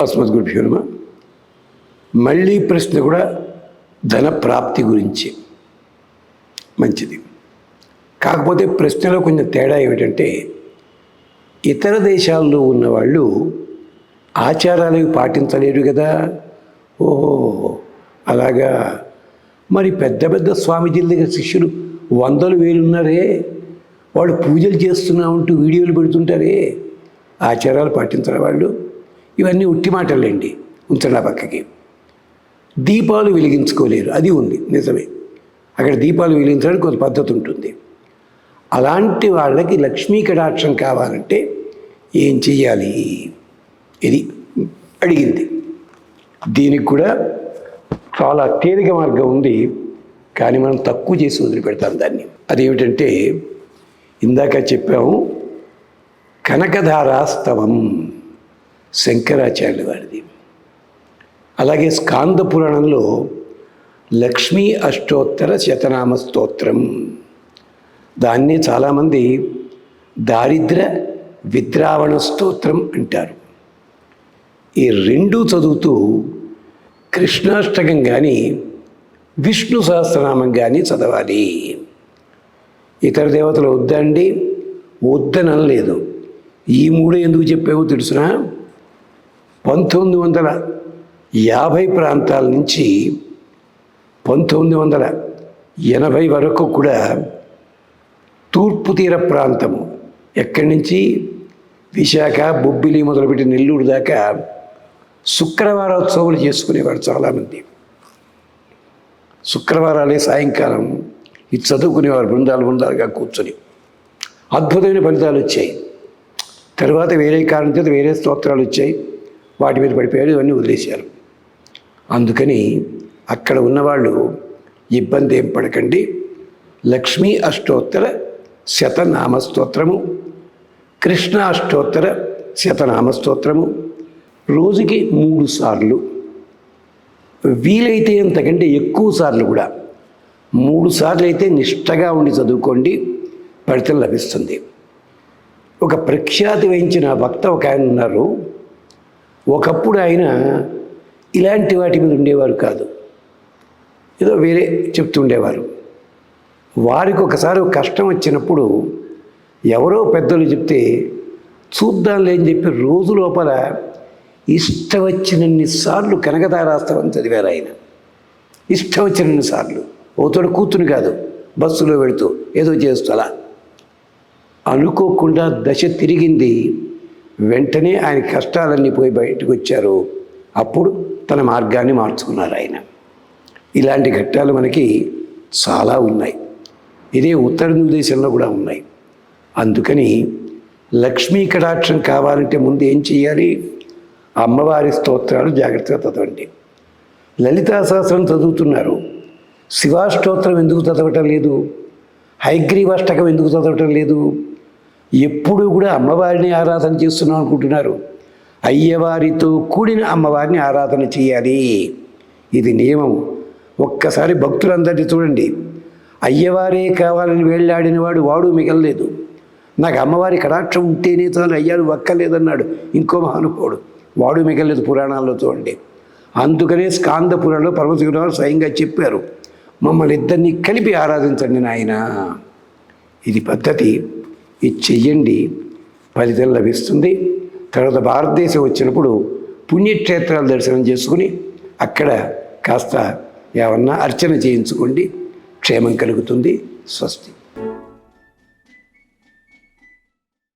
అస్మద్గురుభ్యో నమః. మళ్ళీ ప్రశ్న కూడా ధన ప్రాప్తి గురించి మంచిది. కాకపోతే ప్రశ్నలో కొంచెం తేడా ఏమిటంటే, ఇతర దేశాల్లో ఉన్నవాళ్ళు ఆచారాలు పాటించలేరు కదా. ఓహో అలాగా. మరి పెద్ద పెద్ద స్వామీజీల దగ్గర శిష్యులు వందలు వేలు ఉన్నారే, వాళ్ళు పూజలు చేస్తున్నామంటూ వీడియోలు పెడుతుంటారే, ఆచారాలు పాటించరు వాళ్ళు. ఇవన్నీ ఉట్టి మాటలండి, ఉంచండి ఆ పక్కకి. దీపాలు వెలిగించుకోలేరు, అది ఉంది నిజమే. అక్కడ దీపాలు వెలిగించడానికి కొంత పద్ధతి ఉంటుంది. అలాంటి వాళ్ళకి లక్ష్మీ కటాక్షం కావాలంటే ఏం చెయ్యాలి, ఇది అడిగింది. దీనికి కూడా చాలా తేలిక మార్గం ఉంది, కానీ మనం తక్కువ చేసి వదిలిపెడతాం దాన్ని. అదేమిటంటే, ఇందాక చెప్పాము కనకధారాస్తవం, శంకరాచార్యుల వారిది. అలాగే స్కాంద పురాణంలో లక్ష్మీ అష్టోత్తర శతనామ స్తోత్రం, దాన్ని చాలామంది దారిద్ర్య విద్రావణ స్తోత్రం అంటారు. ఈ రెండు చదువుతూ కృష్ణాష్టకం కానీ విష్ణు సహస్రనామం కానీ చదవాలి. ఇతర దేవతలు వద్దండి, వద్దనలేదు. ఈ మూడు ఎందుకు చెప్పావో తెలుసునా? 1950 ప్రాంతాల నుంచి 1980 వరకు కూడా తూర్పు తీర ప్రాంతము, ఎక్కడి నుంచి విశాఖ, బొబ్బిలి మొదలుపెట్టి నెల్లూరు దాకా శుక్రవారోత్సవాలు చేసుకునేవాడు చాలామంది. శుక్రవారాలే సాయంకాలం ఇది చదువుకునేవారు బృందాలుగా కూర్చొని. అద్భుతమైన ఫలితాలు వచ్చాయి. తర్వాత వేరే కారణం చేత వేరే స్తోత్రాలు వచ్చాయి, వాటి మీద పడిపోయారు, ఇవన్నీ వదిలేశారు. అందుకని అక్కడ ఉన్నవాళ్ళు ఇబ్బంది ఏం పడకండి. లక్ష్మీ అష్టోత్తర శతనామ స్తోత్రము, కృష్ణ అష్టోత్తర శతనామ స్తోత్రము రోజుకి 3 సార్లు, వీలైతే అంతకంటే ఎక్కువ సార్లు కూడా 3 సార్లు అయితే నిష్టగా ఉండి చదువుకోండి, ఫలితం లభిస్తుంది. ఒక ప్రఖ్యాతి వహించిన భక్త ఒక ఆయన ఉన్నారు. ఒకప్పుడు ఆయన ఇలాంటి వాటి మీద ఉండేవారు కాదు, ఏదో వేరే చెప్తుండేవారు. వారికి ఒకసారి కష్టం వచ్చినప్పుడు ఎవరో పెద్దలు చెప్తే చూద్దాంలే అని చెప్పి రోజు లోపల ఇష్టం వచ్చినన్ని సార్లు కనకధారాస్తవం చదివారు ఆయన. ఇష్టం వచ్చినన్ని సార్లు, ఓతోడు కూతురు కాదు, బస్సులో వెళుతూ ఏదో చేస్తూ అలా. అనుకోకుండా దశ తిరిగింది. వెంటనే ఆయన కష్టాలన్నీ పోయి బయటకు వచ్చారు. అప్పుడు తన మార్గాన్ని మార్చుకున్నారు ఆయన. ఇలాంటి ఘట్టాలు మనకి చాలా ఉన్నాయి. ఇదే ఉత్తర దేశంలో కూడా ఉన్నాయి. అందుకని లక్ష్మీ కటాక్షం కావాలంటే ముందు ఏం చేయాలి? అమ్మవారి స్తోత్రాలు జాగ్రత్తగా చదవండి. లలితా సహస్రం చదువుతున్నారు, శివాష్టోత్రం ఎందుకు చదవటం లేదు? హయగ్రీవాష్టకం ఎందుకు చదవటం లేదు? ఎప్పుడు కూడా అమ్మవారిని ఆరాధన చేస్తున్నాం అనుకుంటున్నారు. అయ్యవారితో కూడిన అమ్మవారిని ఆరాధన చేయాలి, ఇది నియమం. ఒక్కసారి భక్తులందరినీ చూడండి, అయ్యవారే కావాలని వేళ్ళాడిన వాడు మిగలలేదు. నాకు అమ్మవారి కటాక్షం ఉంటేనే చాలు, అయ్యారు ఒక్కలేదన్నాడు ఇంకో మహానుభావుడు, వాడు మిగలలేదు. పురాణాల్లో చూడండి. అందుకనే స్కాంద పురాణంలో పరమశివుడు స్వయంగా చెప్పారు, మమ్మల్ని ఇద్దరిని కలిపి ఆరాధించండి నాయన. ఇది పద్ధతి, ఇది చెయ్యండి, ఫలితం లభిస్తుంది. తర్వాత భారతదేశం వచ్చినప్పుడు పుణ్యక్షేత్రాలు దర్శనం చేసుకుని అక్కడ కాస్త ఏమన్నా అర్చన చేయించుకోండి, క్షేమం కలుగుతుంది. స్వస్తి.